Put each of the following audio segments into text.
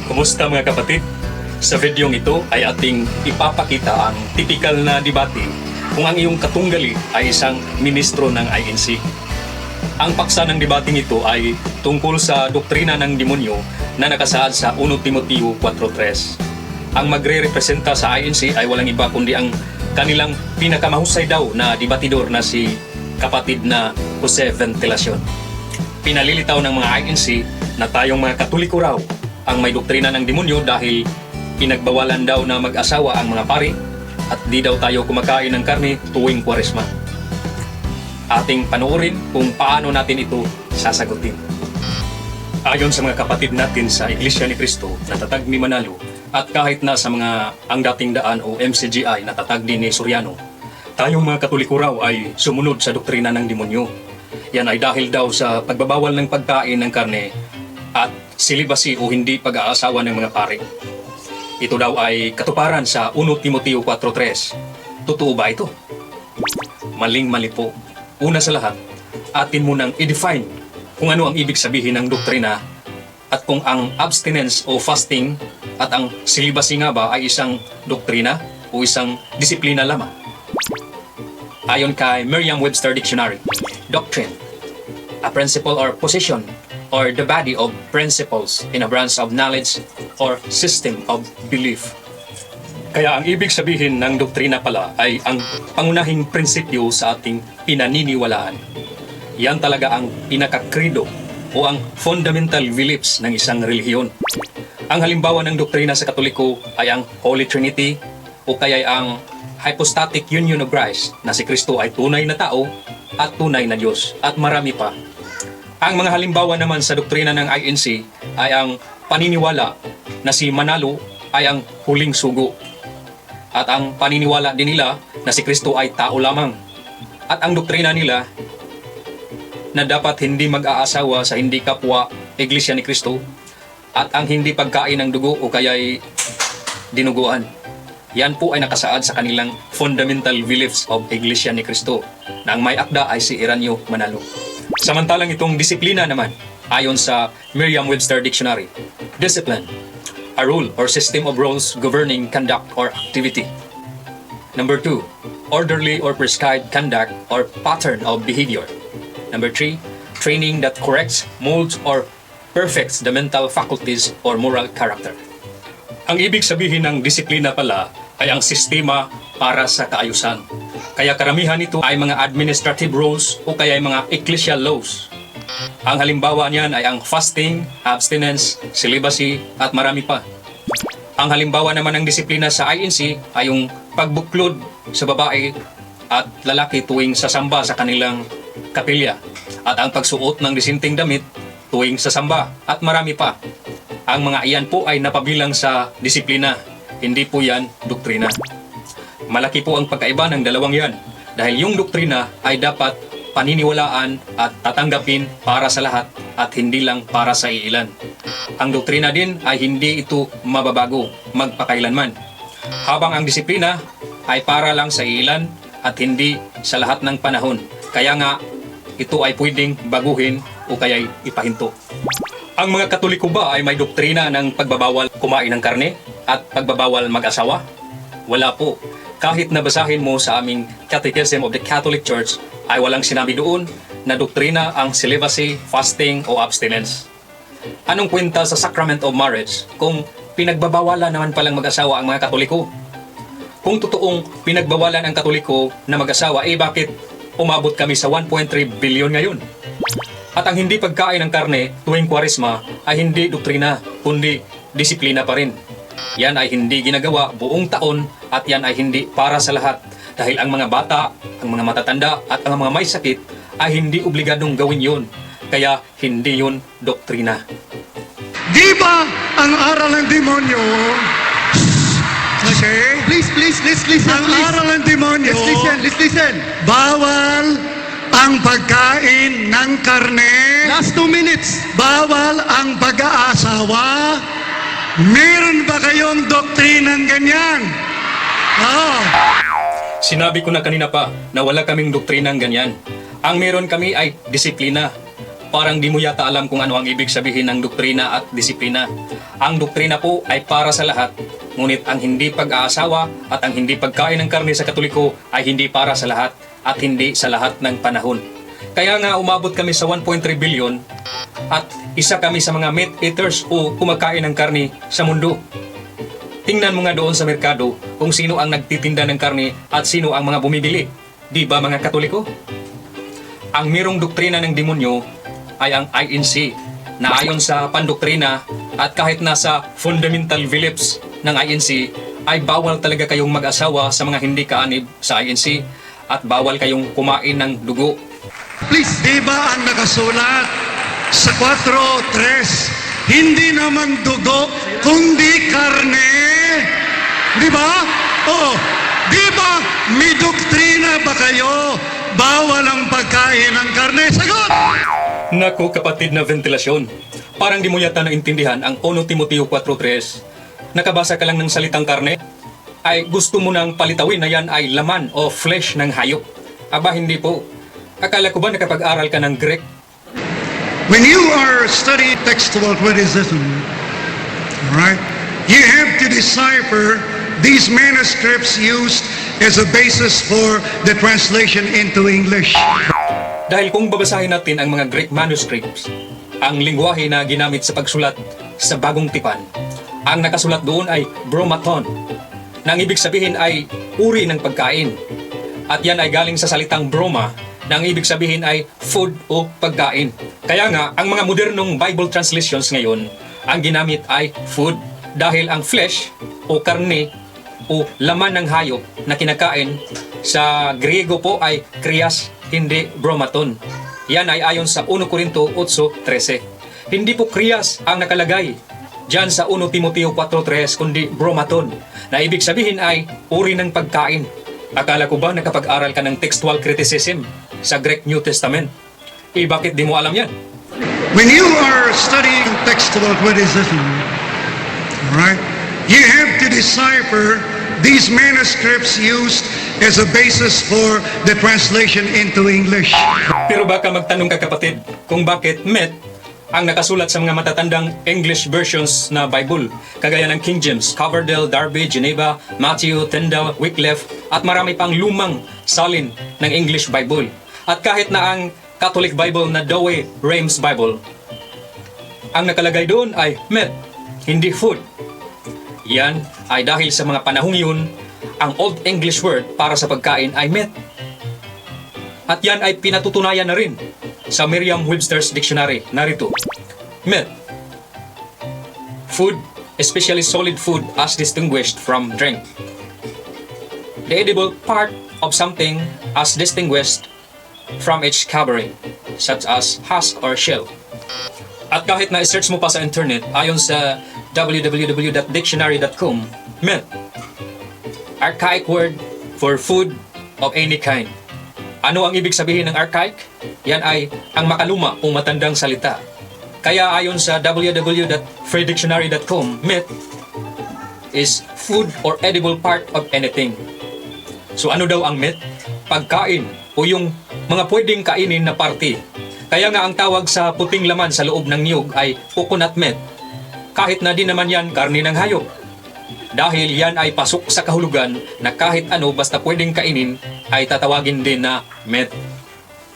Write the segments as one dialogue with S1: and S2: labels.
S1: Kumusta mga kapatid? Sa videong ito ay ating ipapakita ang tipikal na debate kung ang iyong katunggali ay isang ministro ng INC. Ang paksa ng debating ito ay tungkol sa doktrina ng demonyo na nakasaad sa 1 Timoteo 4.3. Ang magre-representa sa INC ay walang iba kundi ang kanilang pinakamahusay daw na debatidor na si kapatid na Jose Ventilacion. Pinalilitaw ng mga INC na tayong mga Katoliko raw ang may doktrina ng demonyo dahil pinagbawalan daw na mag-asawa ang mga pari at di daw tayo kumakain ng karne tuwing Kwaresma. Ating panoorin kung paano natin ito sasagutin. Ayon sa mga kapatid natin sa Iglesia ni Cristo na tatag ni Manalo at kahit na sa mga Ang Dating Daan o MCGI na tatag din ni Soriano, tayong mga Katoliko raw ay sumunod sa doktrina ng demonyo. Yan ay dahil daw sa pagbabawal ng pagkain ng karne at silibasi o hindi pag-aasawa ng mga pari. Ito daw ay katuparan sa 1 Timoteo 4.3. Totoo ba ito? Maling-mali po. Una sa lahat, atin munang i-define kung ano ang ibig sabihin ng doktrina at kung ang abstinence o fasting at ang silibasi nga ba ay isang doktrina o isang disiplina lamang. Ayon kay Merriam-Webster Dictionary, doctrine, a principle or position or the body of principles in a branch of knowledge or system of belief. Kaya ang ibig sabihin ng doktrina pala ay ang pangunahing prinsipyo sa ating pinaniniwalaan. Yan talaga ang pinakakrido o ang fundamental beliefs ng isang relihiyon. Ang halimbawa ng doktrina sa Katoliko ay ang Holy Trinity o kaya ang hypostatic union of Christ na si Kristo ay tunay na tao at tunay na Diyos at marami pa. Ang mga halimbawa naman sa doktrina ng INC ay ang paniniwala na si Manalo ay ang huling sugo. At ang paniniwala din nila na si Kristo ay tao lamang. At ang doktrina nila na dapat hindi mag-aasawa sa hindi kapwa Iglesia ni Kristo at ang hindi pagkain ng dugo o kaya'y dinuguan. Yan po ay nakasaad sa kanilang fundamental beliefs of Iglesia ni Kristo na ang may akda ay si Eranio Manalo. Samantalang itong disiplina naman, ayon sa Merriam-Webster Dictionary, discipline, a rule or system of rules governing conduct or activity. Number 2, orderly or prescribed conduct or pattern of behavior. Number 3, training that corrects, molds, or perfects the mental faculties or moral character. Ang ibig sabihin ng disiplina pala ay ang sistema para sa kaayusan. Kaya karamihan nito ay mga administrative rules o kaya ay mga ecclesial laws. Ang halimbawa niyan ay ang fasting, abstinence, celibacy at marami pa. Ang halimbawa naman ng disiplina sa INC ay yung pagbuklod sa babae at lalaki tuwing sasamba sa kanilang kapilya at ang pagsuot ng disenteng damit tuwing sasamba at marami pa. Ang mga iyan po ay napabilang sa disiplina, hindi po yan doktrina. Malaki po ang pagkaiba ng dalawang yan dahil yung doktrina ay dapat paniniwalaan at tatanggapin para sa lahat at hindi lang para sa iilan. Ang doktrina din ay hindi ito mababago magpakailanman. Habang ang disiplina ay para lang sa iilan at hindi sa lahat ng panahon. Kaya nga ito ay pwedeng baguhin o kaya'y ipahinto. Ang mga Katoliko ba ay may doktrina ng pagbabawal kumain ng karne at pagbabawal mag-asawa? Wala po. Kahit nabasahin mo sa aming Catechism of the Catholic Church ay walang sinabi doon na doktrina ang celibacy, fasting o abstinence. Anong kwenta sa Sacrament of Marriage kung pinagbabawalan naman palang mag-asawa ang mga Katoliko? Kung totoong pinagbawalan ang Katoliko na mag-asawa, bakit umabot kami sa 1.3 billion ngayon? At ang hindi pagkain ng karne tuwing Kwaresma ay hindi doktrina, kundi disiplina pa rin. Yan ay hindi ginagawa buong taon at yan ay hindi para sa lahat dahil ang mga bata, ang mga matatanda at ang mga may sakit ay hindi obligadong gawin yun. Kaya hindi yun doktrina.
S2: Di ba ang aral ng demonyo? Okay?
S3: Please listen.
S2: Ang aral ng demonyo,
S3: Let's listen.
S2: bawal ang pagkain ng karne,
S3: Last 2 minutes.
S2: bawal ang pag-aasawa. Meron ba kayong doktrinang ganyan? Oh.
S1: Sinabi ko na kanina pa na wala kaming doktrinang ganyan. Ang meron kami ay disiplina. Parang di mo yata alam kung ano ang ibig sabihin ng doktrina at disiplina. Ang doktrina po ay para sa lahat, ngunit ang hindi pag-aasawa at ang hindi pagkain ng karne sa Katoliko ay hindi para sa lahat at hindi sa lahat ng panahon. Kaya nga umabot kami sa 1.3 billion at isa kami sa mga meat eaters o kumakain ng karne sa mundo. Tingnan mo nga doon sa merkado kung sino ang nagtitinda ng karne at sino ang mga bumibili. Di ba mga Katoliko? Ang mirong doktrina ng demonyo ay ang INC na ayon sa pandoktrina at kahit nasa fundamental beliefs ng INC ay bawal talaga kayong mag-asawa sa mga hindi kaanib sa INC at bawal kayong kumain ng dugo.
S3: Please.
S2: Di ba ang nakasulat sa 4.3, hindi naman dugo, kundi karne? Di ba? Oo. Di ba may doktrina ba kayo? Bawal ang pagkain ng karne? Sagot!
S1: Naku kapatid na ventilasyon, parang di mo yata naintindihan ang 1 Timoteo 4.3. Nakabasa ka lang ng salitang karne? Ay gusto mo nang palitawin na yan ay laman o flesh ng hayop? Aba hindi po. Akala ko ba nakapag-aral ka ng Greek?
S2: When you are studying textual criticism, right, you have to decipher these manuscripts used as a basis for the translation into English.
S1: Dahil kung babasahin natin ang mga Greek manuscripts, ang lingwahe na ginamit sa pagsulat sa Bagong Tipan, ang nakasulat doon ay bromaton, na ang ibig sabihin ay uri ng pagkain. At yan ay galing sa salitang broma, na ang ibig sabihin ay food o pagkain. Kaya nga, ang mga modernong Bible translations ngayon, ang ginamit ay food. Dahil ang flesh o karne o laman ng hayop na kinakain sa Griego po ay krias, hindi bromaton. Yan ay ayon sa 1 Corinto 8.13. Hindi po krias ang nakalagay dyan sa 1 Timoteo 4.3 kundi bromaton, na ibig sabihin ay uri ng pagkain. Akala ko ba nakapag-aral ka ng textual criticism sa Greek New Testament? Bakit di mo alam yan?
S2: When you are studying textual criticism, right, you have to decipher these manuscripts used as a basis for the translation into English.
S1: Pero baka magtanong ka kapatid kung bakit met ang nakasulat sa mga matatandang English versions na Bible, kagaya ng King James, Coverdale, Darby, Geneva, Matthew, Tyndale, Wycliffe, at marami pang lumang salin ng English Bible. At kahit na ang Catholic Bible na Douay Rheims Bible, ang nakalagay doon ay met, hindi food. Yan ay dahil sa mga panahong yun, ang Old English word para sa pagkain ay met. At yan ay pinatutunayan na rin sa Merriam-Webster's Dictionary. Narito, met, food, especially solid food as distinguished from drink. The edible part of something as distinguished from its covering, such as husk or shell. At kahit na i-search mo pa sa internet, ayon sa www.dictionary.com, met, archaic word for food of any kind. Ano ang ibig sabihin ng archaic? Yan ay ang makaluma o matandang salita. Kaya ayon sa www.freedictionary.com, met is food or edible part of anything. So ano daw ang met? Pagkain o yung mga pwedeng kainin na parte. Kaya nga ang tawag sa puting laman sa loob ng niyog ay coconut meat. Kahit na di naman yan karne ng hayop. Dahil yan ay pasok sa kahulugan na kahit ano basta pwedeng kainin ay tatawagin din na meat.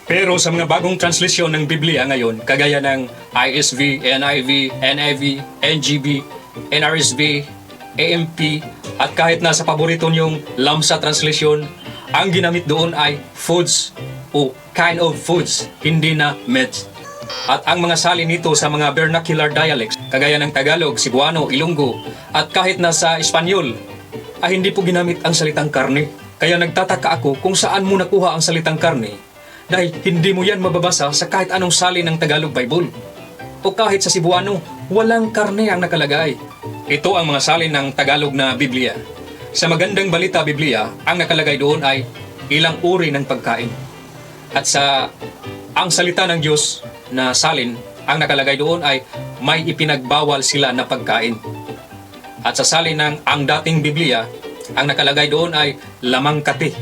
S1: Pero sa mga bagong translasyon ng Biblia ngayon, kagaya ng ISV, NIV, NIV, NGB, NRSV, AMP, at kahit na sa paborito niyong Lamsa translation, ang ginamit doon ay foods o kind of foods, hindi na meats. At ang mga salin nito sa mga vernacular dialects, kagaya ng Tagalog, Cebuano, Ilonggo, at kahit na sa Espanyol, ay hindi po ginamit ang salitang karne. Kaya nagtataka ako kung saan mo nakuha ang salitang karne, dahil hindi mo yan mababasa sa kahit anong salin ng Tagalog Bible. O kahit sa Cebuano, walang karne ang nakalagay. Ito ang mga salin ng Tagalog na Biblia. Sa Magandang Balita Biblia, ang nakalagay doon ay ilang uri ng pagkain. At sa ang salita ng Diyos na salin, ang nakalagay doon ay may ipinagbawal sila na pagkain. At sa salin ng ang dating Biblia, ang nakalagay doon ay lamang kati.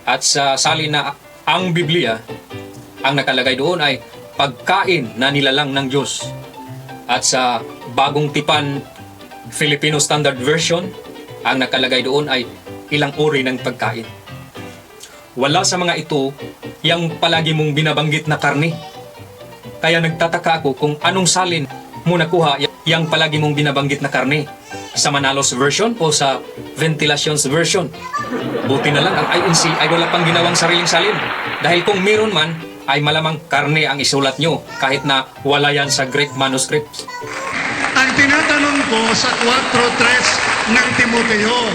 S1: At sa salin na ang Biblia, ang nakalagay doon ay pagkain na nilalang ng Diyos. At sa bagong tipan Filipino Standard Version, ang nakalagay doon ay ilang uri ng pagkain. Wala sa mga ito yung palagi mong binabanggit na karne. Kaya nagtataka ako kung anong salin mo nakuha yung palagi mong binabanggit na karne. Sa Manalos version o sa Ventilations version. Buti na lang ang INC ay wala pang ginawang sariling salin. Dahil kung meron man, ay malamang karne ang isulat nyo kahit na wala yan sa Greek manuscripts.
S2: Ang tinatanong ko sa 4.3 ng Timoteo,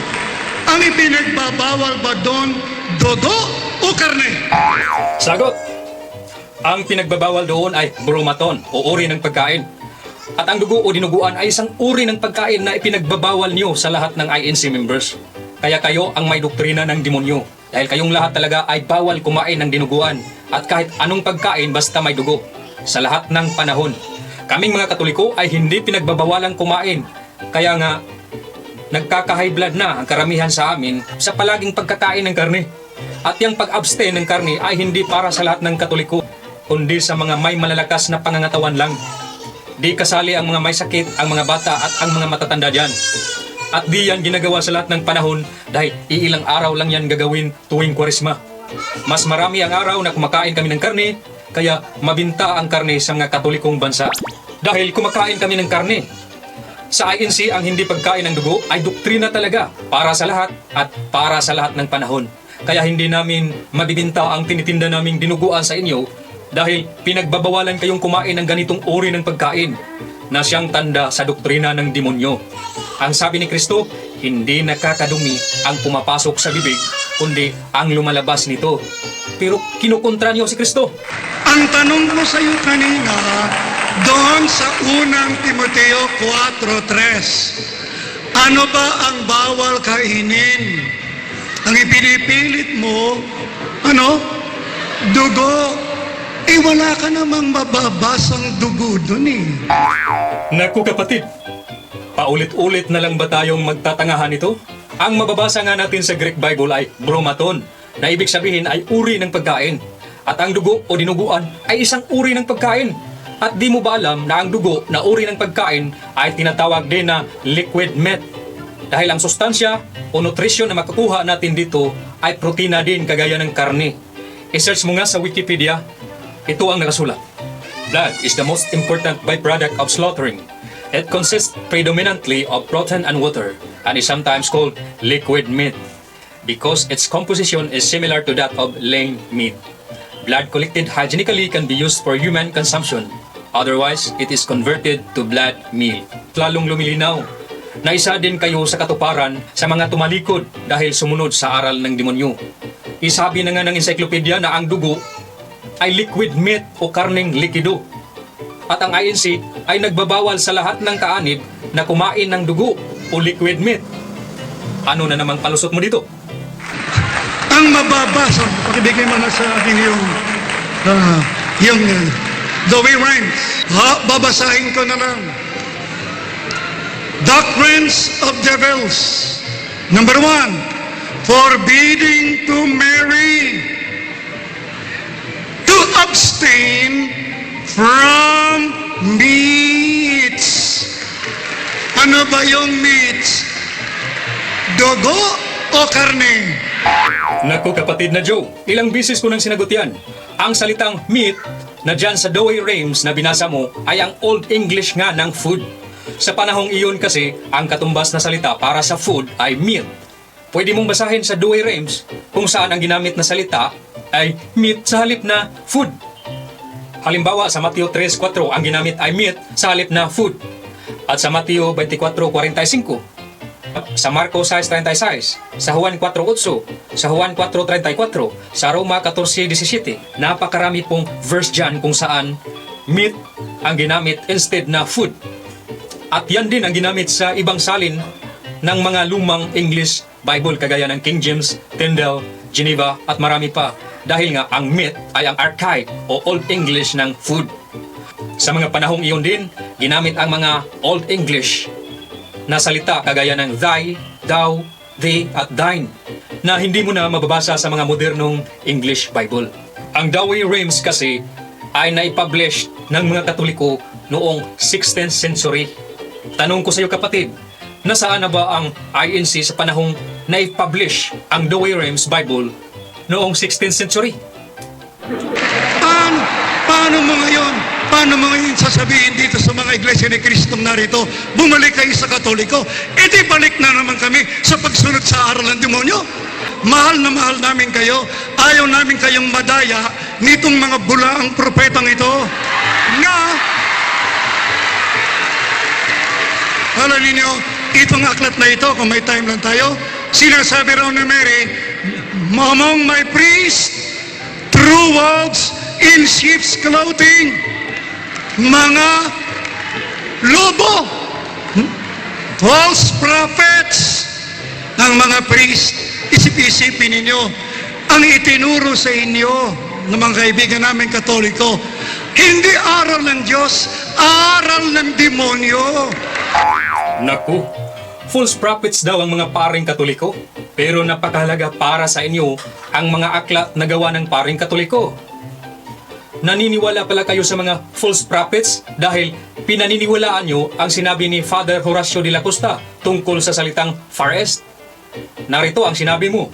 S2: ang ipinagbabawal ba doon, dugo o karne?
S1: Sagot! Ang pinagbabawal doon ay bromaton o uri ng pagkain. At ang dugo o dinuguan ay isang uri ng pagkain na ipinagbabawal nyo sa lahat ng INC members. Kaya kayo ang may doktrina ng demonyo. Dahil kayong lahat talaga ay bawal kumain ng dinuguan at kahit anong pagkain basta may dugo. Sa lahat ng panahon. Kaming mga Katoliko ay hindi pinagbabawalang kumain. Kaya nga, nagkaka-high blood na ang karamihan sa amin sa palaging pagkakain ng karne. At yung pag-abstain ng karne ay hindi para sa lahat ng Katoliko, kundi sa mga may malalakas na pangangatawan lang. Di kasali ang mga may sakit, ang mga bata at ang mga matatanda diyan. At di yan ginagawa sa lahat ng panahon dahil iilang araw lang yan gagawin tuwing Kwaresma. Mas marami ang araw na kumakain kami ng karne, kaya mabinta ang karne sa mga Katolikong bansa. Dahil kumakain kami ng karne. Sa INC, ang hindi pagkain ng dugo ay doktrina talaga para sa lahat at para sa lahat ng panahon. Kaya hindi namin mabibinta ang tinitinda naming dinuguan sa inyo dahil pinagbabawalan kayong kumain ng ganitong uri ng pagkain na siyang tanda sa doktrina ng demonyo. Ang sabi ni Kristo, hindi nakakadumi ang pumapasok sa bibig, kundi ang lumalabas nito. Pero kinukontra niyo si Kristo.
S2: Ang tanong ko sa iyo kanina, doon sa unang Timoteo 4.3, ano ba ang bawal kainin? Ang ipinipilit mo, dugo. Wala ka namang mababasang dugo dun eh.
S1: Naku kapatid, paulit-ulit na lang ba tayong magtatangahan ito? Ang mababasa nga natin sa Greek Bible ay bromaton, na ibig sabihin ay uri ng pagkain. At ang dugo o dinuguan ay isang uri ng pagkain. At di mo ba alam na ang dugo na uri ng pagkain ay tinatawag din na liquid meat? Dahil ang sustansya o nutrisyon na makukuha natin dito ay protina din kagaya ng karne. I-search mo nga sa Wikipedia, ito ang nakasulat. Blood is the most important byproduct of slaughtering. It consists predominantly of protein and water and is sometimes called liquid meat because its composition is similar to that of lean meat. Blood collected hygienically can be used for human consumption. Otherwise, it is converted to blood meal. Lalong lumilinaw na isa din kayo sa katuparan sa mga tumalikod dahil sumunod sa aral ng demonyo. Isabi na nga ng encyclopedia na ang dugo ay liquid meat o karneng likido. At ang INC ay nagbabawal sa lahat ng kaanib na kumain ng dugo o liquid meat. Ano na namang palusot mo dito?
S2: Ang mababasa, pakibigay mo na sa akin yung Dewey Rhymes. Babasahin ko na lang. Doctrines of devils. Number 1, forbidding to marry, to abstain from meats. Ano ba yung meats? Dugo o karne?
S1: Naku kapatid na Joe, ilang bisis ko nang sinagot yan. Ang salitang meat na dyan sa Douay Rheims na binasa mo ay ang Old English nga ng food. Sa panahong iyon kasi, ang katumbas na salita para sa food ay meat. Pwede mong basahin sa Douay Rheims kung saan ang ginamit na salita ay meat sa halip na food. Halimbawa, sa Mateo 3.4, ang ginamit ay meat sa halip na food. At sa Mateo 24.45, sa Marcos 6.36, sa Juan 4.8, sa Juan 4.34, sa Roma 14.17, napakarami pong verse dyan kung saan meat ang ginamit instead na food. At yan din ang ginamit sa ibang salin ng mga lumang English Bible kagaya ng King James, Tyndale, Geneva at marami pa. Dahil nga ang meat ay ang archaic o Old English ng food. Sa mga panahong iyon din, ginamit ang mga Old English na salita kagaya ng thy, thou, thee at thine na hindi mo na mababasa sa mga modernong English Bible. Ang Douay Rheims kasi ay naipublish ng mga Katoliko noong 16th century. Tanong ko sa iyo kapatid, nasaan na ba ang INC sa panahong naipublish ang Douay-Rheims Bible noong 16th century?
S2: Paano mo ngayon sasabihin dito sa mga iglesia ni Kristong narito, bumalik kayo sa Katoliko? E di balik na naman kami sa pagsunod sa aral ng demonyo. Mahal na mahal namin kayo. Ayaw namin kayong madaya nitong mga bulaang propetang ito na, alam ninyo, itong aklat na ito, kung may time lang tayo, sinasabi raw ni Mary, among my priest, true wolves in sheep's clothing, mga lobo, false prophets, ang mga priest. Isip-isipin ninyo, ang itinuro sa inyo ng mga kaibigan namin Katoliko, hindi aral ng Diyos, aral ng demonyo.
S1: Naku, false prophets daw ang mga paring Katoliko. Pero napakahalaga para sa inyo ang mga aklat na gawa ng paring Katoliko. Naniniwala pala kayo sa mga false prophets dahil pinaniniwalaan nyo ang sinabi ni Father Horacio de la Costa tungkol sa salitang Far East. Narito ang sinabi mo.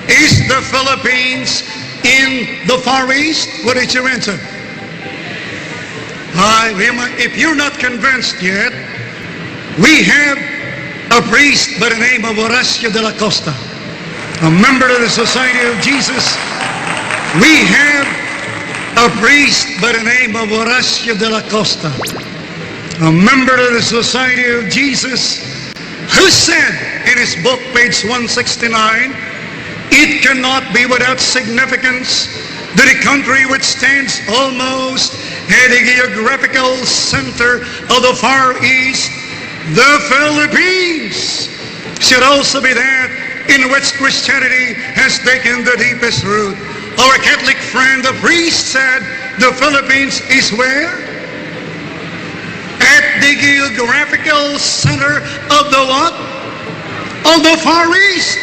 S2: Is the Philippines in the Far East? What is your answer? If you're not convinced yet, we have a priest by the name of Horacio de la Costa, a member of the Society of Jesus. We have a priest by the name of Horacio de la Costa, a member of the Society of Jesus, who said in his book, page 169, it cannot be without significance that a country which stands almost at a geographical center of the Far East, the Philippines, should also be that in which Christianity has taken the deepest root. Our Catholic friend, the priest, said the Philippines is where? At the geographical center of the what? Of the Far East.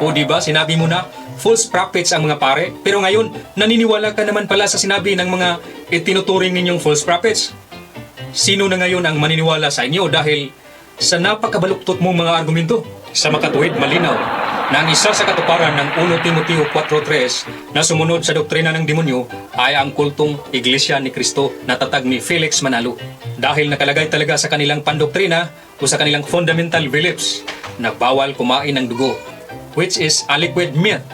S1: O diba, sinabi mo na, false prophets ang mga pare, pero ngayon, naniniwala ka naman pala sa sinabi ng mga itinuturing ninyong false prophets. Sino na ngayon ang maniniwala sa inyo dahil sa napakabaluktot mong mga argumento? Sa makatuwid, malinaw na ang isa sa katuparan ng 1 Timoteo 4.3 na sumunod sa doktrina ng demonyo ay ang kultong Iglesia ni Cristo na tatag ni Felix Manalo. Dahil nakalagay talaga sa kanilang pandoktrina o sa kanilang fundamental beliefs na bawal kumain ng dugo, which is a liquid meat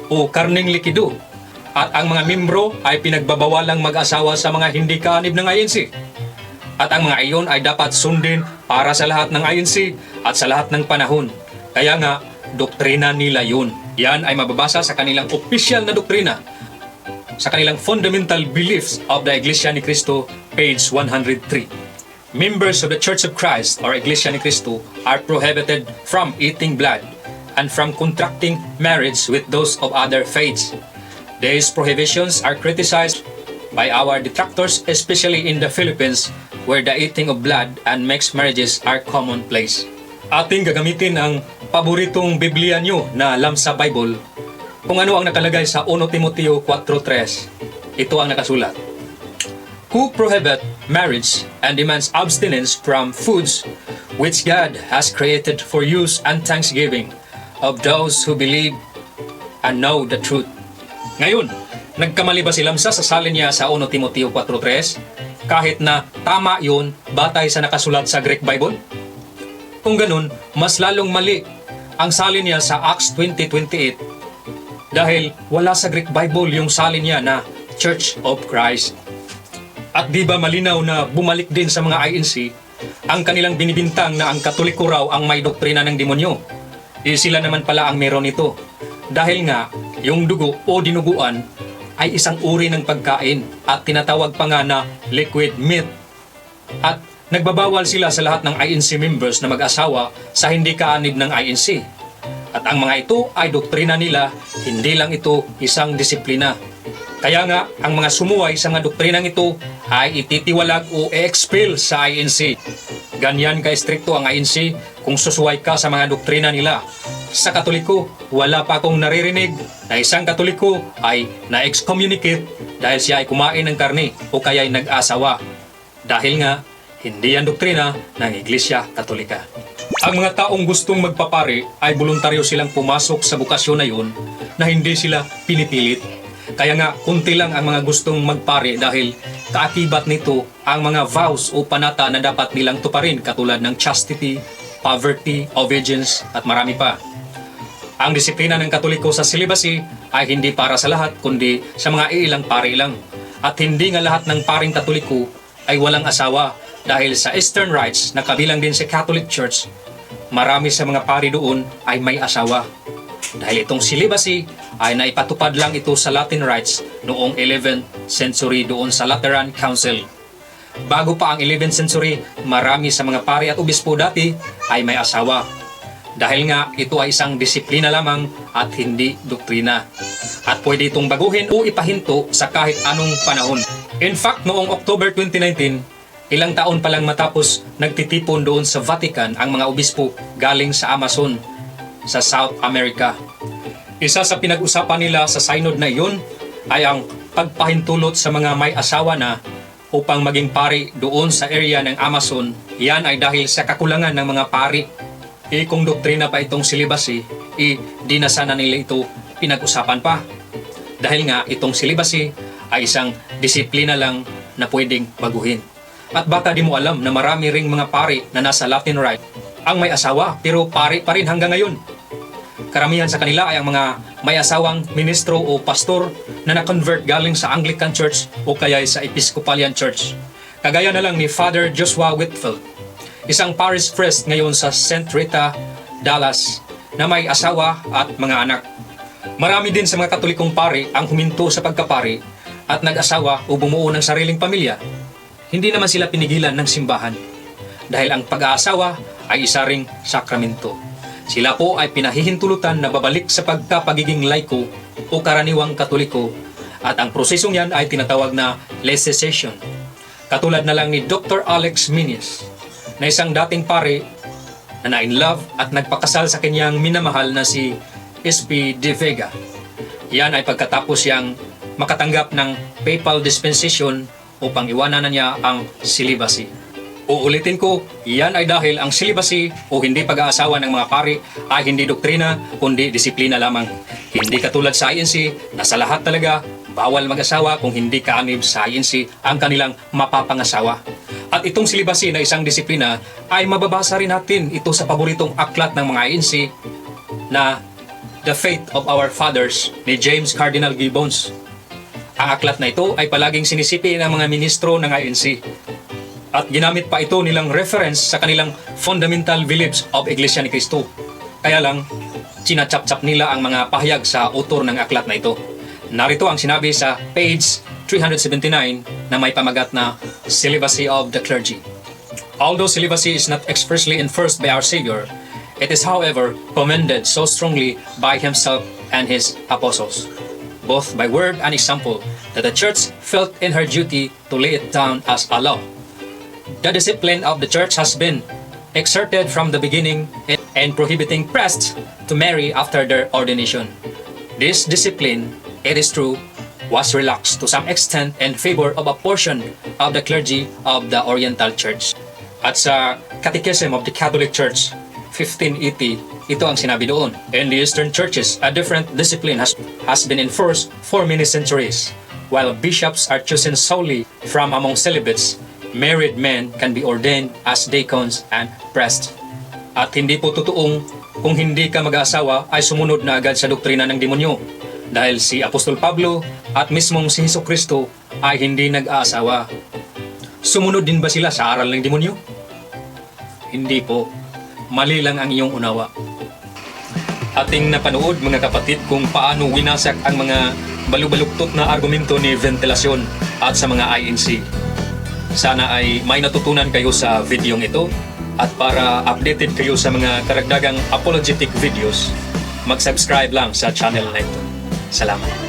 S1: o karneng likido, at ang mga membro ay pinagbabawalang mag-asawa sa mga hindi kaanib ng INC. At ang mga iyon ay dapat sundin para sa lahat ng INC at sa lahat ng panahon. Kaya nga, doktrina nila yun. Yan ay mababasa sa kanilang official na doktrina, sa kanilang fundamental beliefs of the Iglesia ni Cristo, page 103. Members of the Church of Christ or Iglesia ni Cristo are prohibited from eating blood and from contracting marriage with those of other faiths. These prohibitions are criticized by our detractors, especially in the Philippines, where the eating of blood and mixed marriages are commonplace. Ating gagamitin ang paboritong Biblia nyo na Lamsa Bible. Kung ano ang nakalagay sa 1 Timoteo 4.3, ito ang nakasulat. Who prohibit marriage and demands abstinence from foods which God has created for use and thanksgiving of those who believe and know the truth. Ngayon, nagkamali ba si Lamsa sa salin niya sa 1 Timoteo 4.3? Kahit na tama yun batay sa nakasulat sa Greek Bible? Kung ganun, mas lalong mali ang salin niya sa Acts 20:28 dahil wala sa Greek Bible yung salin niya na Church of Christ. At di ba malinaw na bumalik din sa mga INC ang kanilang binibintang na ang Katoliko raw ang may doktrina ng demonyo? Sila naman pala ang meron nito. Dahil nga, yung dugo o dinuguan ay isang uri ng pagkain at tinatawag pa nga na liquid meat. At nagbabawal sila sa lahat ng INC members na mag-asawa sa hindi kaanib ng INC. At ang mga ito ay doktrina nila, hindi lang ito isang disiplina. Kaya nga, ang mga sumuway sa mga doktrinang ito ay ititiwalag o e-expel sa INC. Ganyan ka-estrikto ang INC kung susuway ka sa mga doktrina nila. Sa Katoliko, wala pa akong naririnig na isang Katoliko ay na-excommunicate dahil siya ay kumain ng karne o kaya ay nag-asawa. Dahil nga, hindi yan doktrina ng Iglesia Katolika. Ang mga taong gustong magpapari ay voluntaryo silang pumasok sa bukasyon na yun na hindi sila pinipilit. Kaya nga, kunti lang ang mga gustong magpari dahil kaakibat nito ang mga vows o panata na dapat nilang tuparin katulad ng chastity, poverty, obedience at marami pa. Ang disiplina ng Katoliko sa celibacy ay hindi para sa lahat kundi sa mga ilang pari lang. At hindi nga lahat ng paring Katoliko ay walang asawa dahil sa Eastern Rites na kabilang din sa Catholic Church, marami sa mga pari doon ay may asawa. Dahil itong celibacy ay naipatupad lang ito sa Latin Rites noong 11th century doon sa Lateran Council. Bago pa ang 11th century, marami sa mga pari at obispo dati ay may asawa. Dahil nga ito ay isang disiplina lamang at hindi doktrina. At pwede itong baguhin o ipahinto sa kahit anong panahon. In fact, noong October 2019, ilang taon pa lang matapos nagtitipon doon sa Vatican ang mga obispo galing sa Amazon sa South America. Isa sa pinag-usapan nila sa synod na iyon ay ang pagpahintulot sa mga may asawa na upang maging pari doon sa area ng Amazon. Yan ay dahil sa kakulangan ng mga pari. Kung doktrina pa itong celibacy, di na sana nila ito pinag-usapan pa. Dahil nga itong celibacy ay isang disiplina lang na pwedeng baguhin. At baka di mo alam na marami ring mga pari na nasa Latin Rite ang may asawa pero pari pa rin hanggang ngayon. Karamihan sa kanila ay ang mga may asawang ministro o pastor na na-convert galing sa Anglican Church o kaya sa Episcopalian Church. Kagaya na lang ni Father Joshua Whitfield, isang parish priest ngayon sa St. Rita, Dallas, na may asawa at mga anak. Marami din sa mga Katolikong pari ang huminto sa pagkapari at nag-asawa o bumuo ng sariling pamilya. Hindi naman sila pinigilan ng simbahan dahil ang pag-aasawa ay isa ring sakramento. Sila po ay pinahihintulutan na babalik sa pagkapagiging laiko o karaniwang Katoliko at ang prosesong yan ay tinatawag na laicization. Katulad na lang ni Dr. Alex Minies, na isang dating pari na na-in-love at nagpakasal sa kanyang minamahal na si S.P. De Vega. Yan ay pagkatapos siyang makatanggap ng papal dispensation upang iwanan na niya ang celibacy. Uulitin ko, yan ay dahil ang celibacy o hindi pag-aasawa ng mga pari ay hindi doktrina kundi disiplina lamang. Hindi katulad sa INC na sa lahat talaga bawal mag-asawa kung hindi kaanib sa INC ang kanilang mapapangasawa. At itong celibacy na isang disiplina ay mababasa rin natin ito sa paboritong aklat ng mga INC na The Faith of Our Fathers ni James Cardinal Gibbons. Ang aklat na ito ay palaging sinisipi ng mga ministro ng INC. At ginamit pa ito nilang reference sa kanilang fundamental beliefs of Iglesia ni Cristo. Kaya lang, sinachap-chap nila ang mga pahayag sa author ng aklat na ito. Narito ang sinabi sa page 379 na may pamagat na Celibacy of the Clergy. Although celibacy is not expressly enforced by our Savior, it is however commended so strongly by Himself and His apostles, both by word and example, that the Church felt in her duty to lay it down as a law. The discipline of the Church has been exerted from the beginning in prohibiting priests to marry after their ordination. This discipline, it is true, was relaxed to some extent in favor of a portion of the clergy of the Oriental Church. At sa Catechism of the Catholic Church, 1580, ito ang sinabi doon. In the Eastern churches, a different discipline has been enforced for many centuries. While bishops are chosen solely from among celibates, married men can be ordained as deacons and priests. At hindi po totoong kung hindi ka mag-aasawa ay sumunod na agad sa doktrina ng demonyo. Dahil si Apostol Pablo at mismong si Jesucristo ay hindi nag-aasawa. Sumunod din ba sila sa aral ng demonyo? Hindi po. Mali lang ang iyong unawa. Ating napanood mga kapatid kung paano winasak ang mga balubaluktot na argumento ni Ventilasyon at sa mga INC. Sana ay may natutunan kayo sa videong ito at para updated kayo sa mga karagdagang apologetic videos, mag-subscribe lang sa channel na ito. Salamat.